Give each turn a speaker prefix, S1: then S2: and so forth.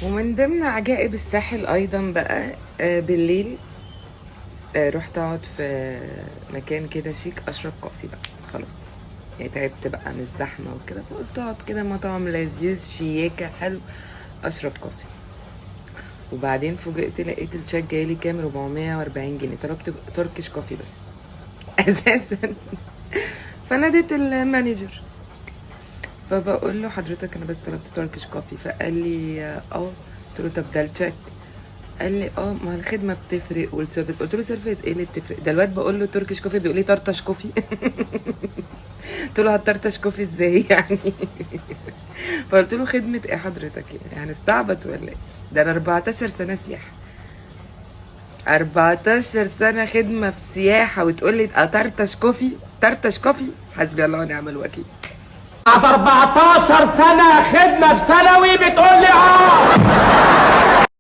S1: ومن ضمن عجائب الساحل ايضا بقى بالليل رحت اقعد في مكان كده شيك اشرب كوفي بقى. خلاص يعني تعبت بقى من الزحمه وكده، فقلت اقعد كده مطعم لذيذ شياكه حلو اشرب كوفي. وبعدين فوجئت لقيت التشيك جايلي كام 440 جنيه. طلبت تركش كوفي بس اساسا. فناديت المانجر فبقول له حضرتك انا بس طلبت تركش كوفي، فقال لي قلت له طب ده التشيك. قال لي ما الخدمه بتفرق والسيرفيس. قلت له سيرفيس ايه اللي بتفرق؟ ده الواد بقول له تركيش كوفي بيقول لي طرطش كوفي. قلت له هتطرطش كوفي ازاي يعني؟ فقلت له خدمه ايه حضرتك يعني استعبط ولا ايه؟ ده انا 14 سنه سياحه، 14 سنه خدمه في سياحه وتقول لي اطرطش كوفي؟ طرطش كوفي؟ حسبي الله ونعم الوكيل.
S2: بعد 14 سنة خدمة في ثانوي بتقول لي